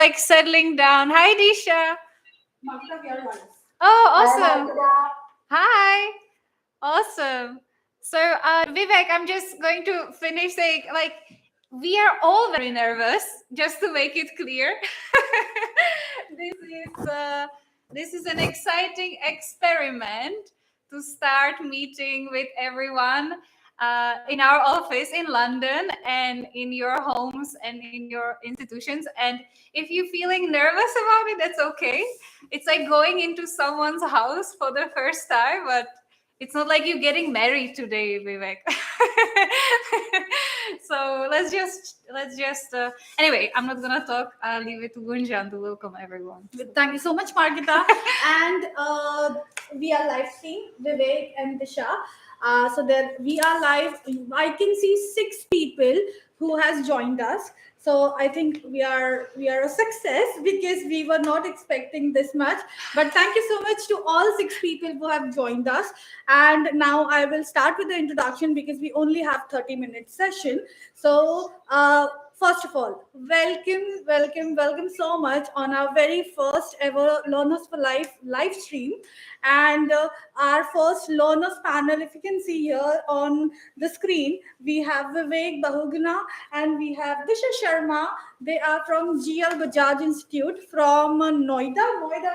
like settling down. Hi, Disha. Magda, we are live. Oh, Hi, awesome. Magda. Hi. Awesome. So, Vivek, I'm just going to finish saying, like, we are all very nervous, just to make it clear. this is this is an exciting experiment to start meeting with everyone in our office in London and in your homes and in your institutions. And if you're feeling nervous about it, that's okay. It's like going into someone's house for the first time, but it's not like you're getting married today, Vivek. So let's just anyway, I'm not gonna talk. I'll leave it to Gunjan to welcome everyone. Thank you so much, Margita. And we are live stream, Vivek and Disha. So there we are live. I can see 6 people who has joined us. So I think we are a success because we were not expecting this much. But thank you so much to all 6 people who have joined us. And now I will start with the introduction because we only have 30-minute session. So first of all, welcome so much on our very first ever Learners for Life live stream. And our first learners panel, if you can see here on the screen, we have Vivek Bahuguna and we have Disha Sharma. They are from GL Bajaj Institute from Noida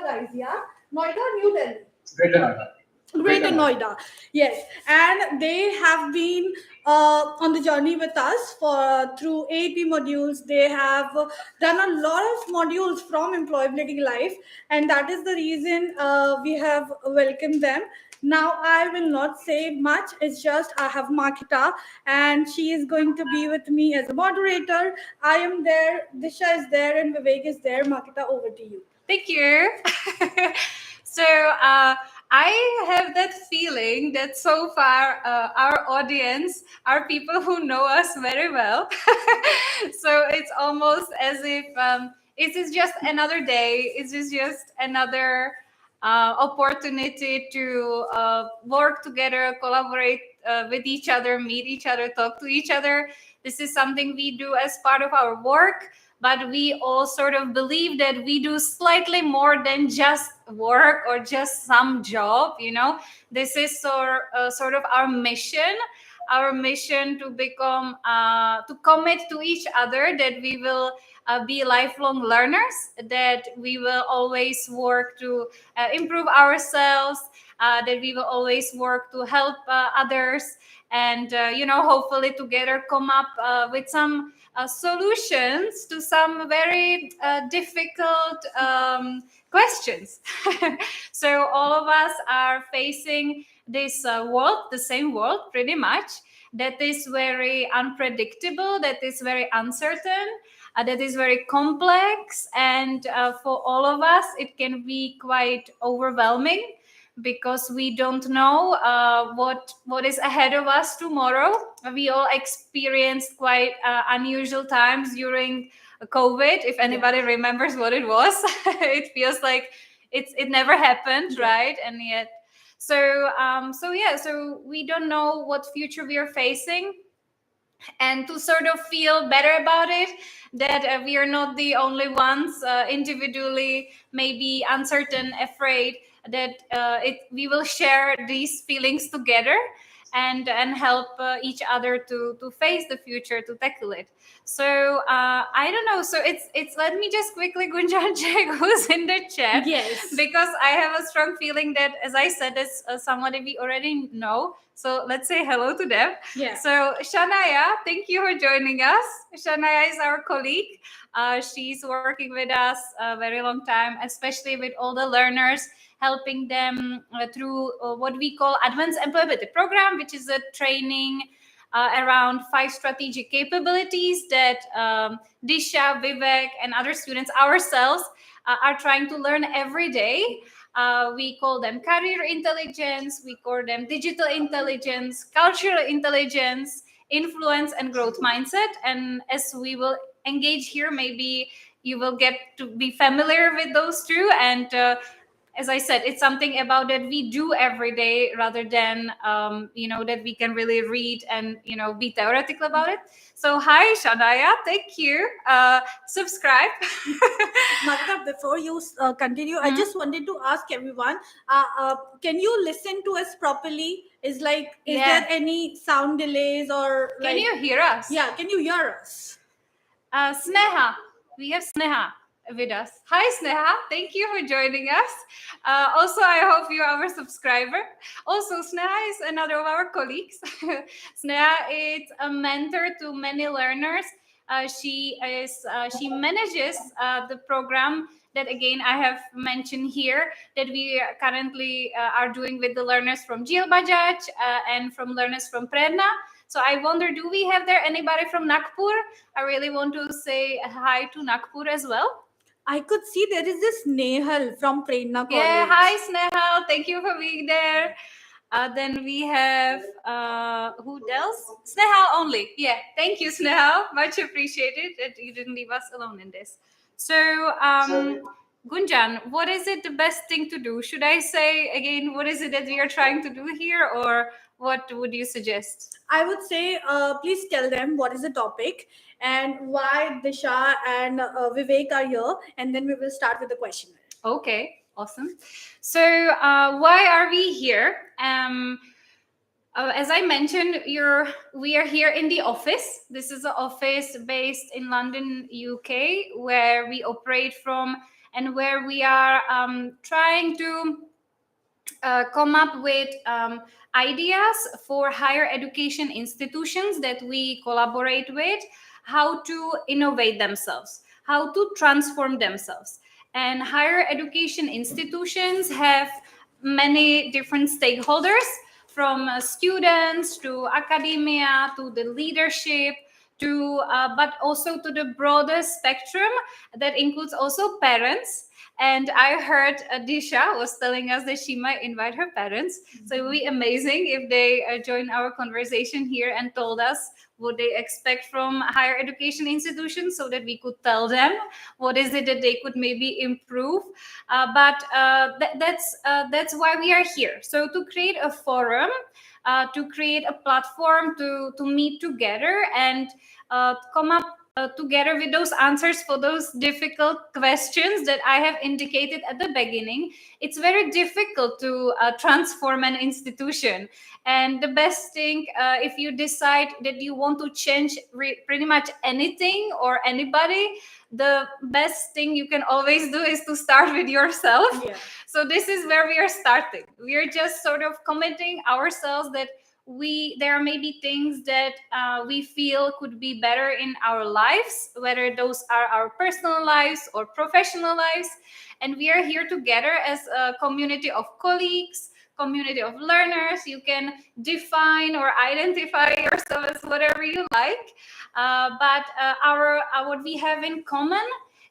guys, yeah? Noida, New Delhi. Greater Noida. Greater Noida, yes, and they have been on the journey with us for through AP modules. They have done a lot of modules from Employability Life, and that is the reason we have welcomed them. Now I will not say much. It's just I have Makita, and she is going to be with me as a moderator. I am there, Disha is there, and Vivek is there. Makita, over to you. Thank you. So I have that feeling that so far our audience are people who know us very well. So it's almost as if it is just another day. It is just another opportunity to work together, collaborate with each other, meet each other, talk to each other. This is something we do as part of our work, but we all sort of believe that we do slightly more than just work or just some job. This is sort of our mission to become to commit to each other that we will be lifelong learners, that we will always work to improve ourselves, that we will always work to help others, and hopefully together come up with some solutions to some very difficult questions. So all of us are facing this world, the same world pretty much, that is very unpredictable, that is very uncertain, that is very complex, and for all of us it can be quite overwhelming because we don't know what is ahead of us tomorrow. We all experienced quite unusual times during COVID. If anybody remembers what it was, it feels like it never happened, right? And yet, so we don't know what future we are facing, and to sort of feel better about it, that we are not the only ones individually maybe uncertain, afraid, that we will share these feelings together and help each other to face the future, to tackle it. So I don't know, so it's let me just quickly Gunjan check who's in the chat. Yes. Because I have a strong feeling that, as I said, it's somebody we already know. So let's say hello to them. Yeah. So Shania, thank you for joining us. Shania is our colleague. She's working with us a very long time, especially with all the learners, helping them through what we call Advanced Employability Program, which is a training around 5 strategic capabilities that Disha, Vivek, and other students ourselves are trying to learn every day. We call them career intelligence, we call them digital intelligence, cultural intelligence, influence, and growth mindset. And as we will engage here, maybe you will get to be familiar with those two. And as I said, it's something about that we do every day rather than that we can really read and be theoretical about it. So hi Shadaya, thank you. Subscribe. Magda, before you continue, I just wanted to ask everyone, can you listen to us properly? Is Yeah. there any sound delays or Can you hear us? Yeah, can you hear us? Sneha, we have Sneha with us. Hi Sneha, thank you for joining us. Also, I hope you are a subscriber. Also, Sneha is another of our colleagues. Sneha is a mentor to many learners. She manages the program that again I have mentioned here that we currently are doing with the learners from GL Bajaj and from learners from Prerna. So I wonder, do we have there anybody from Nagpur? I really want to say hi to Nagpur as well. I could see there is this Nehal from Prerna College. Yeah, hi Snehal. Thank you for being there. Then we have who else? Snehal only. Yeah, thank you, Snehal. Much appreciated that you didn't leave us alone in this. So, Gunjan, what is it the best thing to do? Should I say again, what is it that we are trying to do here, or what would you suggest? I would say, please tell them what is the topic and why Disha and Vivek are here, and then we will start with the questionnaire. Okay, awesome. So, why are we here? As I mentioned, we are here in the office. This is an office based in London, UK, where we operate from, and where we are trying to come up with ideas for higher education institutions that we collaborate with, how to innovate themselves, how to transform themselves. And higher education institutions have many different stakeholders, from students to academia to the leadership to but also to the broader spectrum that includes also parents. And I heard Disha was telling us that she might invite her parents. So it would be amazing if they join our conversation here and told us what they expect from higher education institutions, so that we could tell them what is it that they could maybe improve. That's why we are here. So to create a forum, to create a platform to meet together and come up together with those answers for those difficult questions that I have indicated at the beginning. It's very difficult to transform an institution. And the best thing, if you decide that you want to change pretty much anything or anybody, the best thing you can always do is to start with yourself. Yeah. So this is where we are starting. We are just sort of committing ourselves that there may be things that we feel could be better in our lives, whether those are our personal lives or professional lives. And we are here together as a community of colleagues, community of learners. You can define or identify yourself as whatever you like, but what we have in common,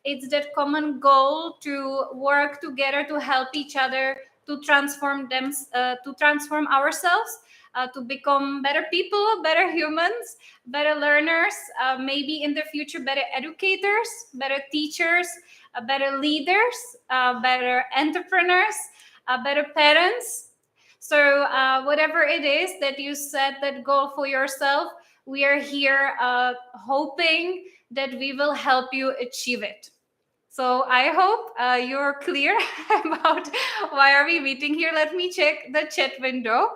it's that common goal to work together to help each other to transform ourselves, to become better people, better humans, better learners, maybe in the future better educators, better teachers, better leaders, better entrepreneurs, better parents. So whatever it is that you set that goal for yourself, we are here hoping that we will help you achieve it. So I hope you're clear about why are we meeting here. Let me check the chat window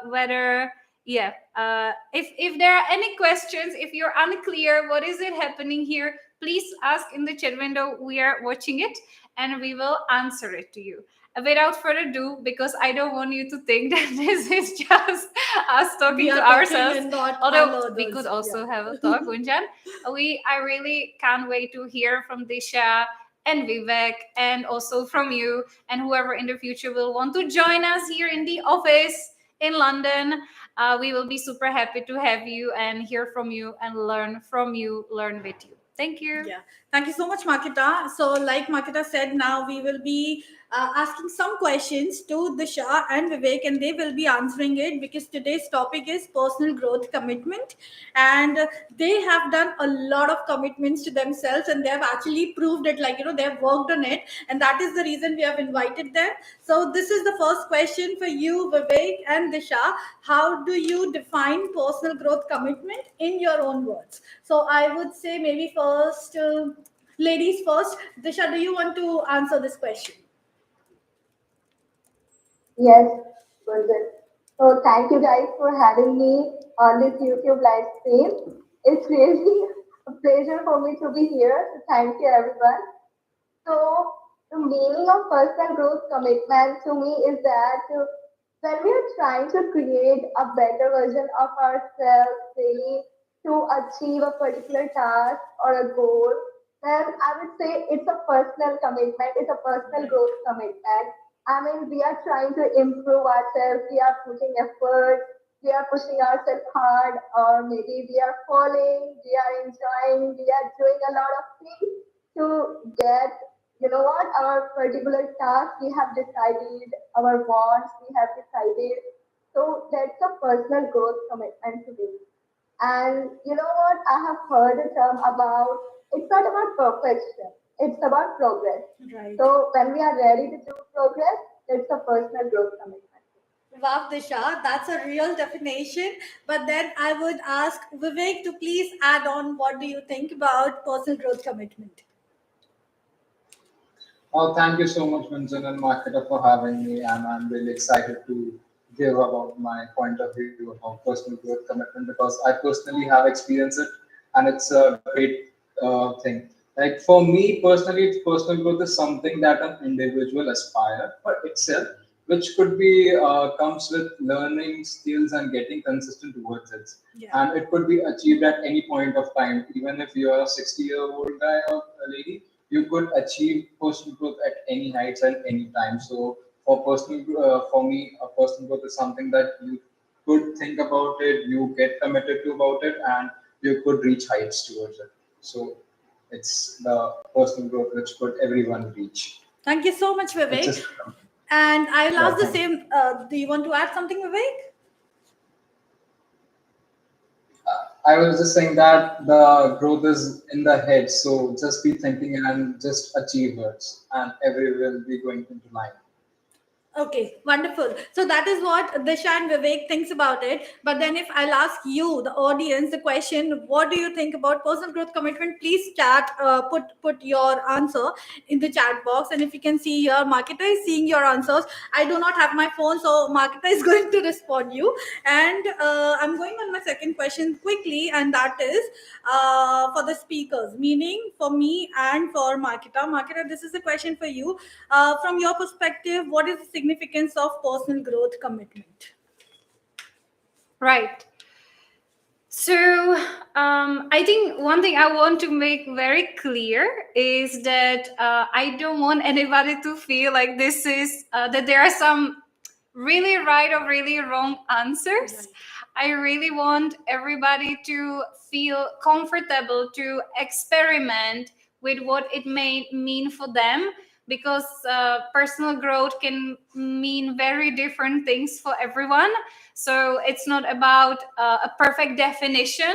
whether if there are any questions, if you're unclear what is it happening here, please ask in the chat window. We are watching it and we will answer it to you. Without further ado, because I don't want you to think that this is just us talking to ourselves, although we could also have a talk, Gunjan. I really can't wait to hear from Disha and Vivek, and also from you and whoever in the future will want to join us here in the office in London. We will be super happy to have you and hear from you and learn from you, learn with you. Thank you. Yeah. Thank you so much, Makita. So, like Makita said, now we will be asking some questions to Disha and Vivek, and they will be answering it because today's topic is personal growth commitment. And they have done a lot of commitments to themselves, and they have actually proved it, like, they have worked on it. And that is the reason we have invited them. So, this is the first question for you, Vivek and Disha. How do you define personal growth commitment in your own words? So, I would say maybe first. Ladies first. Disha, do you want to answer this question? Yes, Gunjan. So thank you guys for having me on this YouTube live stream. It's really a pleasure for me to be here. So thank you everyone. So the meaning of personal growth commitment to me is that when we are trying to create a better version of ourselves, really to achieve a particular task or a goal, then I would say it's a personal commitment. It's a personal Right. growth commitment. I mean, we are trying to improve ourselves. We are putting effort. We are pushing ourselves hard, or maybe we are falling. We are enjoying. We are doing a lot of things to get, you know what, our particular task we have decided, our wants we have decided. So that's a personal growth commitment to me. And you know what, I have heard a term about, it's not about perfection, it's about progress. Right. So when we are ready to do progress, it's a personal growth commitment. Wow, Disha, that's a real definition. But then I would ask Vivek to please add on what do you think about personal growth commitment? Thank you so much, Vincent and Marketa, for having me, and I'm really excited to give about my point of view about personal growth commitment because I personally have experienced it, and it's a great thing. Like for me personally, personal growth is something that an individual aspire for itself, which could be comes with learning skills and getting consistent towards it, Yeah. and it could be achieved at any point of time, even if you are a 60-year-old guy or a lady, you could achieve personal growth at any heights and any time. So for me, a personal growth is something that you could think about it, you get committed to about it, and you could reach heights towards it. So it's the personal growth which could everyone reach. Thank you so much, It's Vivek. just And I'll yeah, ask the thank you. same. Do you want to add something, Vivek? I was just saying that the growth is in the head, so just be thinking and just achieve it, and every will be going into line. Okay, wonderful. So that is what Disha and Vivek thinks about it. But then if I'll ask you, the audience, the question, what do you think about personal growth commitment? Please chat, put your answer in the chat box. And if you can see here, Marketa is seeing your answers. I do not have my phone, so Marketa is going to respond you. And I'm going on my second question quickly, and that is for the speakers, meaning for me and for Marketa. Marketa, this is a question for you. From your perspective, what is the significance of personal growth commitment? Right. So, I think one thing I want to make very clear is that I don't want anybody to feel like this is that there are some really right or really wrong answers. Right. I really want everybody to feel comfortable to experiment with what it may mean for them, because personal growth can mean very different things for everyone. So it's not about a perfect definition,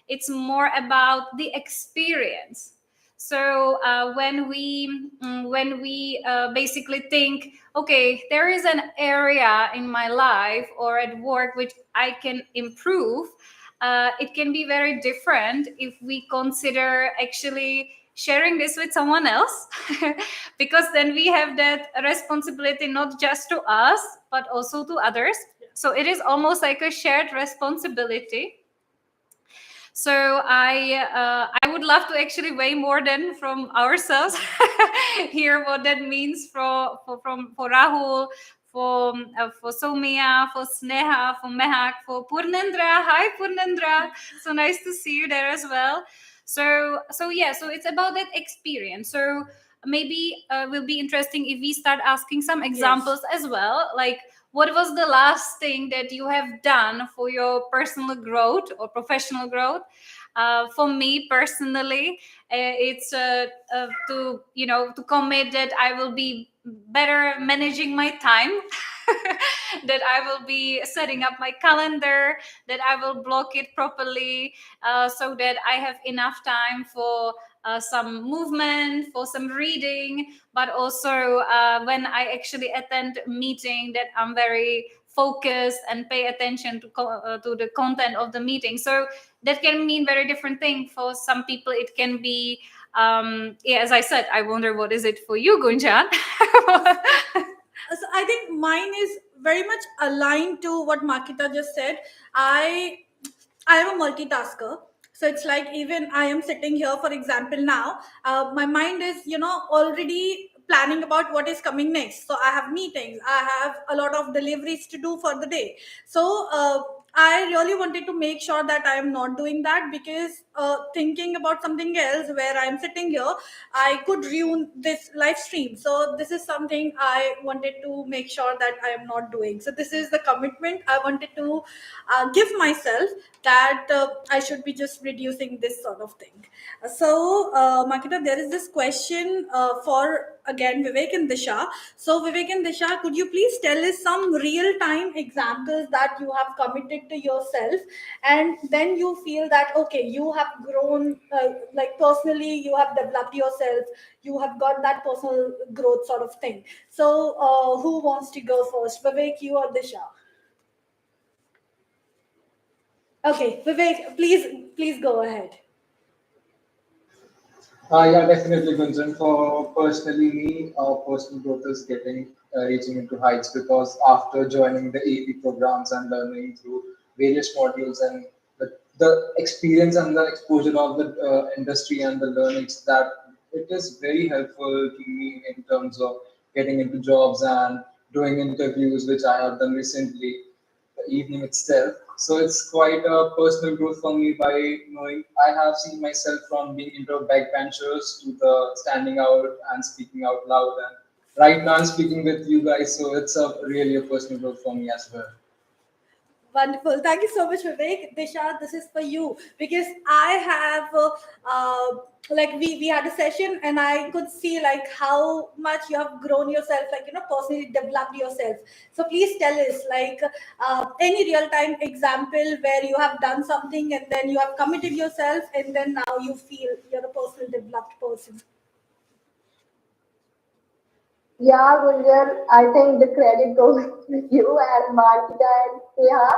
it's more about the experience. So when we basically think, okay, there is an area in my life or at work which I can improve, it can be very different if we consider actually sharing this with someone else, because then we have that responsibility not just to us but also to others. So it is almost like a shared responsibility. So I would love to actually way more than from ourselves hear what that means for Rahul, for Somia, for Sneha, for Mehak, for Purnendra. Hi Purnendra, so nice to see you there as well. So yeah, so it's about that experience. So maybe will be interesting if we start asking some examples as well, like what was the last thing that you have done for your personal growth or professional growth? For me personally, it's to commit that I will be better managing my time, that I will be setting up my calendar, that I will block it properly, so that I have enough time for some movement, for some reading, but also when I actually attend a meeting, that I'm very focused and pay attention to the content of the meeting. So that can mean very different thing. For some people, it can be, as I said, I wonder what is it for you, Gunjan? So I think mine is very much aligned to what Makita just said. I am a multitasker. So it's like even I am sitting here, for example, now, my mind is, already planning about what is coming next. So I have meetings, I have a lot of deliveries to do for the day. So I really wanted to make sure that I am not doing that, because thinking about something else where I'm sitting here, I could ruin this live stream. So this is something I wanted to make sure that I am not doing. So this is the commitment I wanted to give myself, that I should be just reducing this sort of thing. So, Makita, there is this question for again Vivek and Disha. So, Vivek and Disha, could you please tell us some real time examples that you have committed to yourself, and then you feel that okay, you have grown, like personally, you have developed yourself, you have got that personal growth sort of thing. So, who wants to go first, Vivek, you or Disha? Okay, Vivek, please go ahead. Yeah, definitely, Gunjan. For personally me, personal growth is reaching into heights because after joining the AP programs and learning through various modules and the experience and the exposure of the industry and the learnings, that it is very helpful to me in terms of getting into jobs and doing interviews, which I have done recently the evening itself. So it's quite a personal growth for me by knowing I have seen myself from being into backbenchers to the standing out and speaking out loud. And right now I'm speaking with you guys, so it's a really a personal growth for me as well. Wonderful. Thank you so much, Vivek. Disha, this is for you, because I have, like, we had a session and I could see like how much you have grown yourself, like, personally developed yourself. So please tell us, like, any real time example where you have done something and then you have committed yourself and then now you feel you're a personal developed person. Yeah, Gunjan, I think the credit goes to you and Martika and Sneha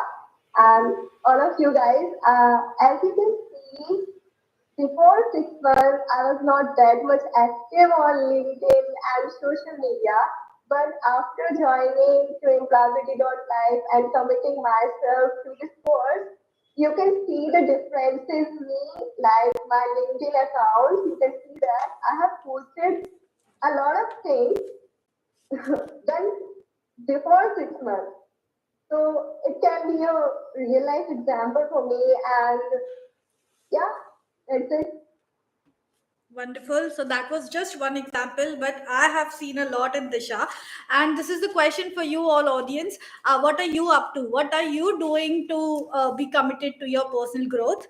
and all of you guys. As you can see, before 6 months, I was not that much active on LinkedIn and social media. But after joining to Employability.life and committing myself to this course, you can see the differences in me, like my LinkedIn account. You can see that I have posted a lot of things done before 6 months. So it can be a real life example for me, and yeah, that's it. Wonderful. So that was just one example, but I have seen a lot in Disha. And this is the question for you, all audience. What are you up to? What are you doing to be committed to your personal growth?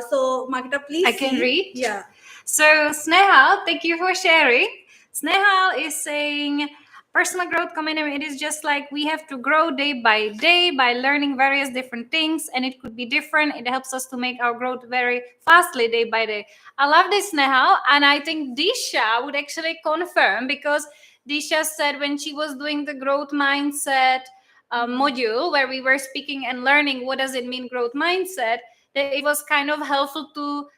So, Magda, I please can see. read. Yeah. So, Snehal, thank you for sharing. Snehal is saying personal growth commitment, it is just like we have to grow day by day by learning various different things, and it could be different. It helps us to make our growth very fastly day by day. I love this, Snehal, and I think Disha would actually confirm, because Disha said when she was doing the growth mindset module where we were speaking and learning what does it mean growth mindset, that it was kind of helpful to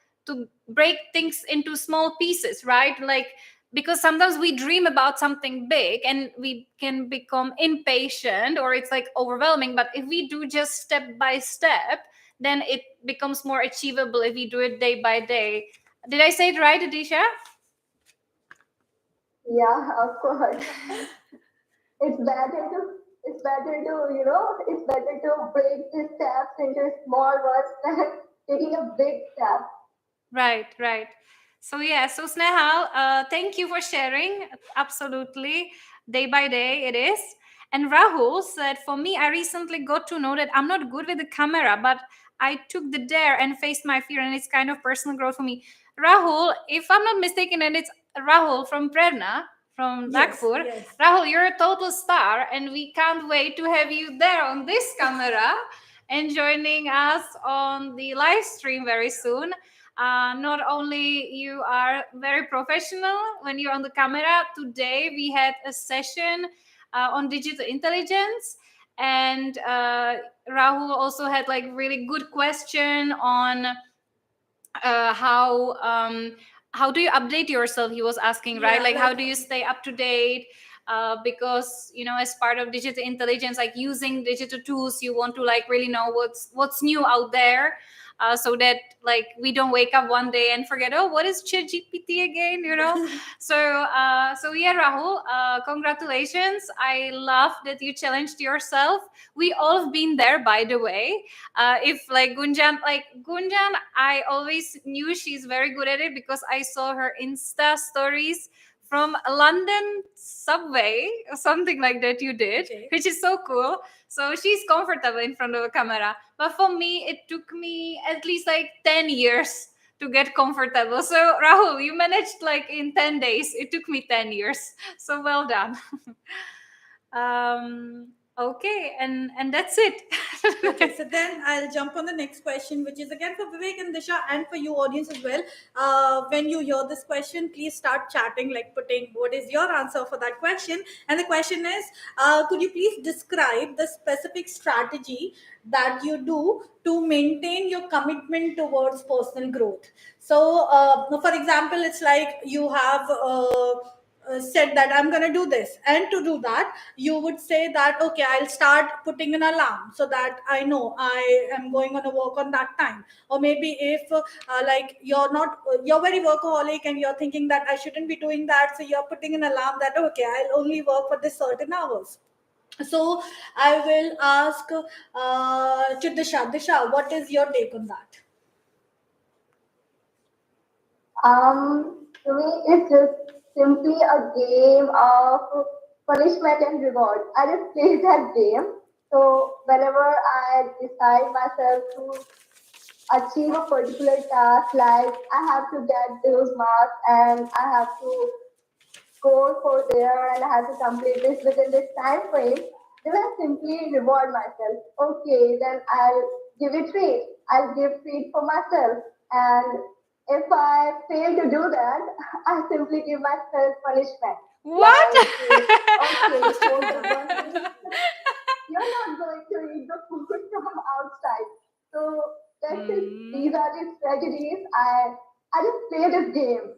break things into small pieces, right? Like, because sometimes we dream about something big and we can become impatient or it's like overwhelming, but if we do just step by step, then it becomes more achievable if we do it day by day. Did I say it right, Adisha? Yeah, of course. It's better to it's better to break the steps into small ones than taking a big step. Right. So yeah, so Snehal, thank you for sharing. Absolutely, day by day it is. And Rahul said, for me, I recently got to know that I'm not good with the camera, but I took the dare and faced my fear, and it's kind of personal growth for me. Rahul, if I'm not mistaken, and it's Rahul from Prerna from Yes, Nagpur. yes. Rahul, you're a total star, and we can't wait to have you there on this camera and joining us on the live stream very soon. Not only you are very professional when you're on the camera, today we had a session on digital intelligence, and Rahul also had like really good question on uh, how um, how do you update yourself, he was asking, right? Yeah, Like how like do you stay up to date, because as part of digital intelligence, like using digital tools, you want to like really know what's new out there, so that like we don't wake up one day and forget, oh, what is ChatGPT again, so yeah, Rahul, congratulations. I love that you challenged yourself. We all have been there, by the way. If like Gunjan, I always knew she's very good at it because I saw her Insta stories from London subway or something like that you did, Okay. which is so cool. So she's comfortable in front of a camera. But for me, it took me at least like 10 years to get comfortable. So Rahul, you managed like in 10 days. It took me 10 years. So well done. Okay, and that's it. Okay, so then I'll jump on the next question, which is again for Vivek and Disha, and for you audience as well. When you hear this question, please start chatting, like putting what is your answer for that question. And the question is, could you please describe the specific strategy that you do to maintain your commitment towards personal growth? So, for example, it's like you have said that I'm going to do this, and to do that you would say that okay, I'll start putting an alarm so that I know I am going on a work on that time. Or maybe if like you're very workaholic and you're thinking that I shouldn't be doing that, so you're putting an alarm that okay, I'll only work for this certain hours. So I will ask to Disha, what is your take on that? To me, it's just simply a game of punishment and reward. I just play that game. So whenever I decide myself to achieve a particular task, like I have to get those marks and I have to score for there and I have to complete this within this time frame, then I simply reward myself. Okay, then I'll give a treat. I'll give treat for myself. And if I fail to do that, I simply give myself punishment. What? Like, okay, for the 1 week, you're not going to eat the food from outside. So that's it. These are the strategies. I just play this game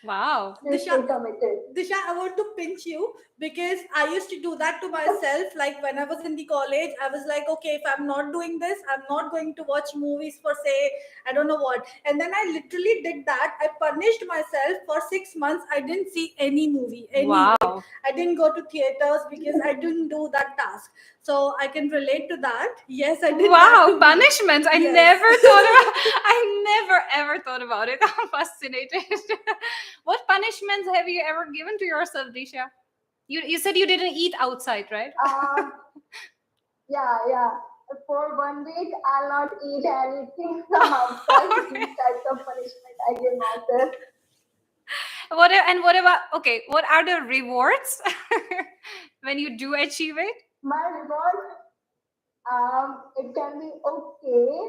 Wow. to stay committed. Disha, I want to pinch you because I used to do that to myself. Like when I was in the college, I was like, okay, if I'm not doing this, I'm not going to watch movies for say, I don't know what. And then I literally did that. I punished myself for 6 months. I didn't see any movie, Wow. I didn't go to theaters because I didn't do that task. So I can relate to that. Yes, I did. that Wow, to me. punishments. I Yes. never thought about I never ever thought about it. I'm fascinated. What punishments have you ever given to yourself, Disha? You said you didn't eat outside, right? Yeah. For 1 week, I'll not eat anything from outside. These types of punishment I give myself. What about, okay, what are the rewards when you do achieve it? My reward, it can be okay.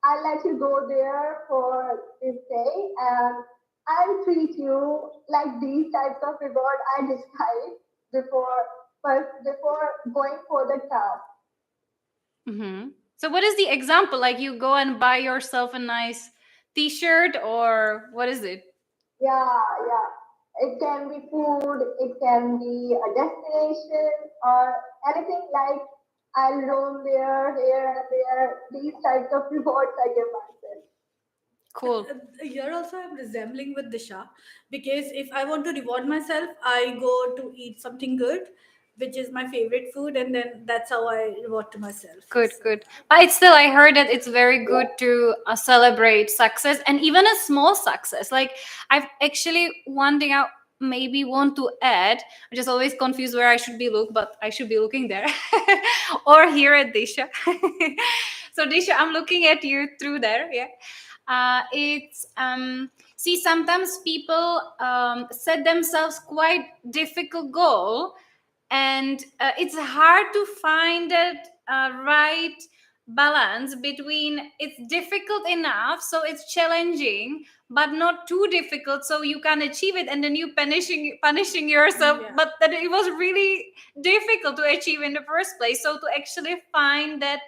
I'll let you go there for this day, and I'll treat you like these types of reward I decide before first before going for the task. Mm-hmm. So what is the example? Like you go and buy yourself a nice t-shirt, or what is it? Yeah. It can be food, it can be a destination, or anything like I'll roam there, here, and there. These types of rewards I give myself. Cool. Here also I'm resembling with Disha because if I want to reward myself, I go to eat something good, which is my favorite food, and then that's how I reward to myself. Good. But it's still, I heard that it's very good to celebrate success, and even a small success. Like I've actually, one thing I maybe want to add, I'm just always confused where I should be but I should be looking there or here at Disha. So Disha, I'm looking at you through there. Yeah. It's see, sometimes people set themselves quite difficult goal, and it's hard to find that right balance between it's difficult enough so it's challenging but not too difficult so you can achieve it, and then you punishing yourself, Yeah. but that it was really difficult to achieve in the first place. So to actually find the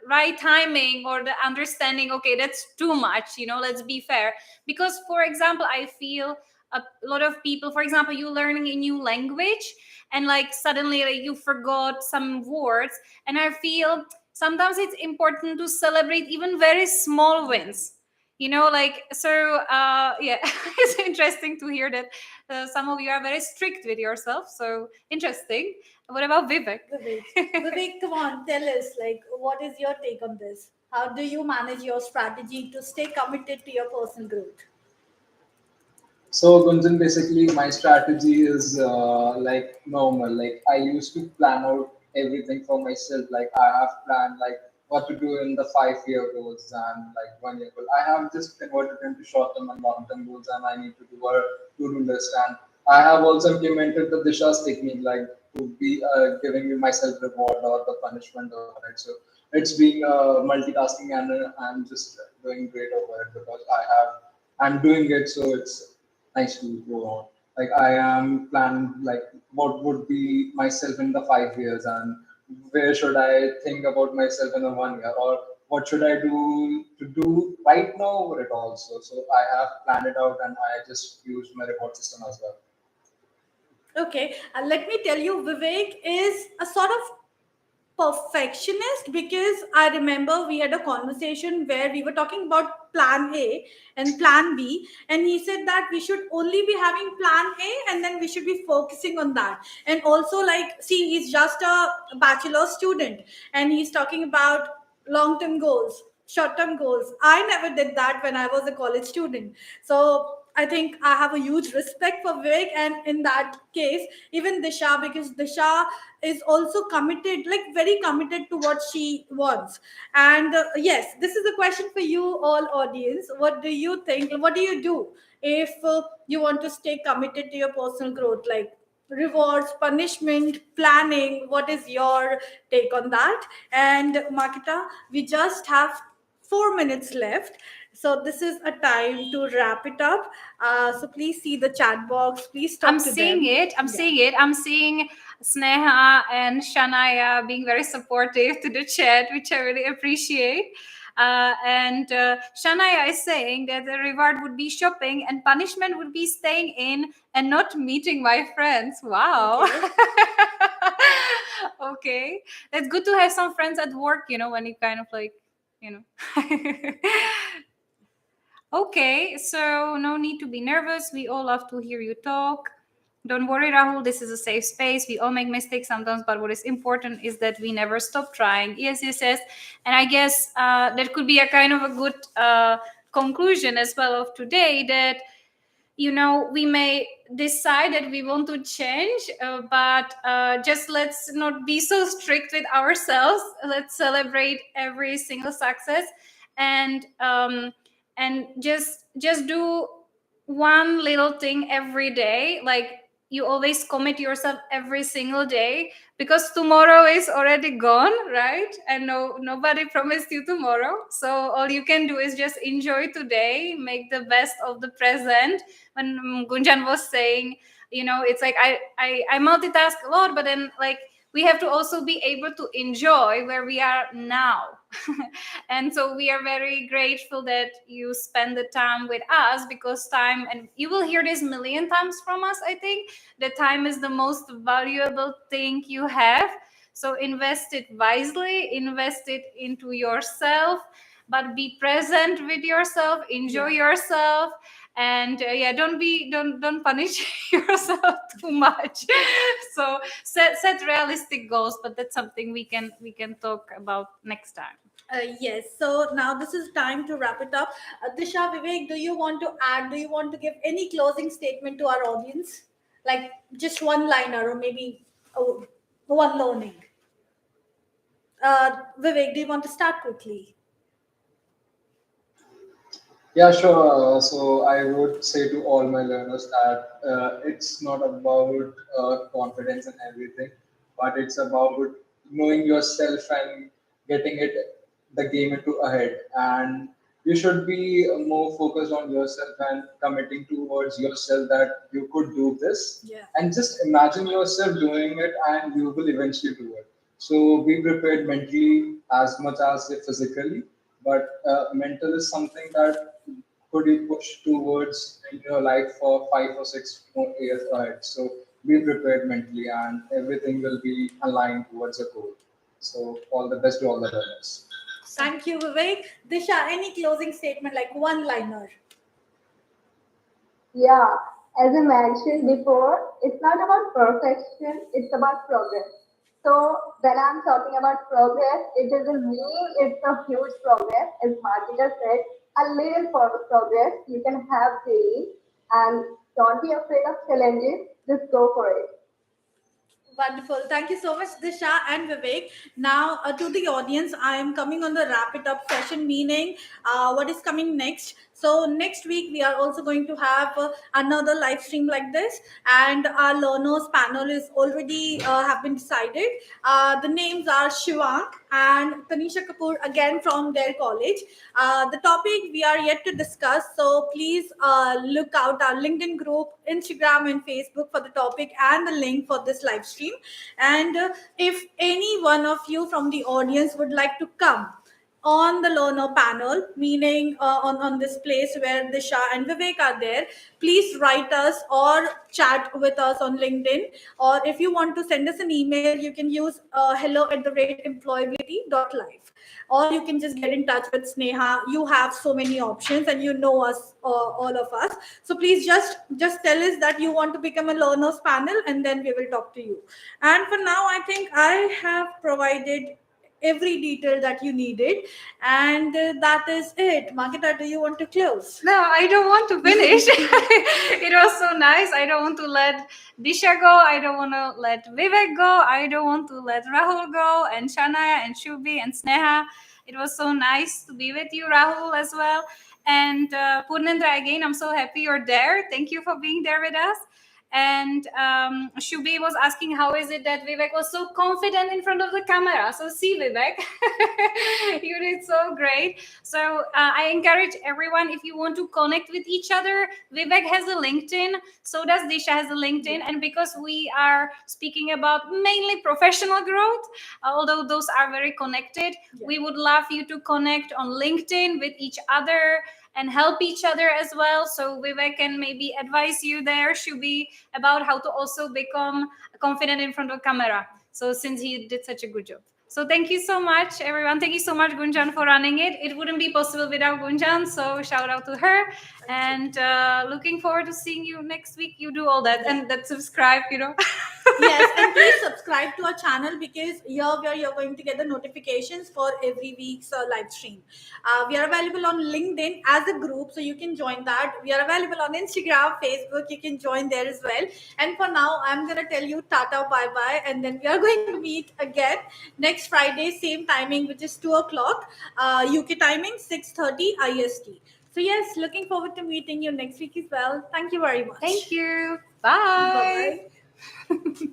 right timing or the understanding, okay, that's too much, let's be fair. Because for example, I feel a lot of people, for example, you learning a new language and like suddenly like, you forgot some words, and I feel sometimes it's important to celebrate even very small wins, like. So yeah, it's interesting to hear that some of you are very strict with yourself, so interesting. What about Vivek? Vivek, Vivek, come on, tell us, like, what is your take on this? How do you manage your strategy to stay committed to your personal growth? So, Gunjan, basically, my strategy is like normal. Like, I used to plan out everything for myself. Like, I have planned like what to do in the 5 year goals and like 1 year goal. I have just converted into short term and long term goals, and I need to do a to-do list. And I have also implemented the Disha's technique, like to be giving me myself reward or the punishment over it. So it's being multitasking, and I'm just doing great over it because I'm doing it. So it's nice to go on. Like I am planning like what would be myself in the 5 years, and where should I think about myself in a 1 year, or what should I do to do right now over it also. So I have planned it out, and I just use my report system as well. Okay, let me tell you, Vivek is a sort of perfectionist, because I remember we had a conversation where we were talking about plan A and plan B, and he said that we should only be having plan A and then we should be focusing on that. And also, like, see, he's just a bachelor student and he's talking about long term goals, short term goals. I never did that when I was a college student. So I think I have a huge respect for Vivek, and in that case, even Disha, because Disha is also committed, like very committed to what she wants. And yes, this is a question for you all, audience. What do you think? What do you do if you want to stay committed to your personal growth? Like rewards, punishment, planning. What is your take on that? And Makita, we just have 4 minutes left. So this is a time to wrap it up. So please see the chat box. Please I'm talk to seeing them. it. I'm Yeah. seeing it. I'm seeing Sneha and Shanaya being very supportive to the chat, which I really appreciate. And Shanaya is saying that the reward would be shopping and punishment would be staying in and not meeting my friends. Wow. Okay. Okay. It's good to have some friends at work, when you kind of like, you know. Okay, so no need to be nervous. We all love to hear you talk. Don't worry, Rahul. This is a safe space. We all make mistakes sometimes, but what is important is that we never stop trying. Yes, yes, yes. And I guess that could be a kind of a good conclusion as well of today, that we may decide that we want to change, but just let's not be so strict with ourselves. Let's celebrate every single success, and just do one little thing every day. Like, you always commit yourself every single day, because tomorrow is already gone, right? And nobody promised you tomorrow, so all you can do is just enjoy today, make the best of the present. When Gunjan was saying, it's like I multitask a lot, but then like we have to also be able to enjoy where we are now. And so we are very grateful that you spend the time with us, because time, and you will hear this million times from us, I think, that time is the most valuable thing you have. So invest it wisely, invest it into yourself, but be present with yourself, enjoy yourself, and yeah, don't punish yourself too much. So set realistic goals, but that's something we can talk about next time. Yes. So now this is time to wrap it up. Disha, Vivek, do you want to add? Do you want to give any closing statement to our audience? Like just one liner or maybe one learning. Vivek, do you want to start quickly? Yeah, sure. So I would say to all my learners that it's not about confidence and everything, but it's about knowing yourself and getting the game into ahead. And you should be more focused on yourself and committing towards yourself that you could do this. Yeah. And just imagine yourself doing it, and you will eventually do it. So be prepared mentally as much as physically, but mental is something that could you push towards in your life for 5 or 6 more years ahead. So be prepared mentally, and everything will be aligned towards a goal. So all the best to all the learners. Thank you, Vivek. Disha, any closing statement, like one liner? Yeah, as I mentioned before, it's not about perfection, it's about progress. So when I'm talking about progress, it doesn't mean it's a huge progress. As Martika said, a little progress you can have daily, and don't be afraid of challenges, just go for it. Wonderful. Thank you so much, Disha and Vivek. Now, to the audience, I am coming on the wrap it up session, meaning what is coming next. So, next week, we are also going to have another live stream like this, and our learners panel is already have been decided. The names are Shivang and Tanisha Kapoor, again from their college. The topic we are yet to discuss, so please look out our LinkedIn group, Instagram, and Facebook for the topic and the link for this live stream. And if any one of you from the audience would like to come on the learner panel, meaning on this place where Disha and Vivek are there, please write us or chat with us on LinkedIn. Or if you want to send us an email, you can use hello@employability.life. Or you can just get in touch with Sneha. You have so many options and you know us, all of us. So please just tell us that you want to become a learners panel, and then we will talk to you. And for now, I think I have provided every detail that you needed, and that is it. Marketa, do you want to close? No, I don't want to finish. It was so nice. I don't want to let Disha go. I don't want to let Vivek go. I don't want to let Rahul go, and Shania and Shubi and Sneha. It was so nice to be with you, Rahul, as well. And Purnendra, again, I'm so happy you're there. Thank you for being there with us. And Shubi was asking how is it that Vivek was so confident in front of the camera. So see, Vivek, you did so great. So I encourage everyone, if you want to connect with each other, Vivek has a LinkedIn, so does Disha has a LinkedIn. And because we are speaking about mainly professional growth, although those are very connected, we would love you to connect on LinkedIn with each other and help each other as well. So Vivek can maybe advise you there, should be about how to also become confident in front of camera. So since he did such a good job. So thank you so much, everyone. Thank you so much, Gunjan, for running it. It wouldn't be possible without Gunjan, so shout out to her. And looking forward to seeing you next week. You do all that and that subscribe, Yes, and please subscribe to our channel, because here where you're going to get the notifications for every week's live stream. We are available on LinkedIn as a group, so you can join that. We are available on Instagram, Facebook. You can join there as well. And for now, I'm gonna tell you tata, bye bye, and then we are going to meet again next Friday, same timing, which is 2 o'clock UK timing, 6:30 IST. So yes, looking forward to meeting you next week as well. Thank you very much. Thank you. Bye. Bye.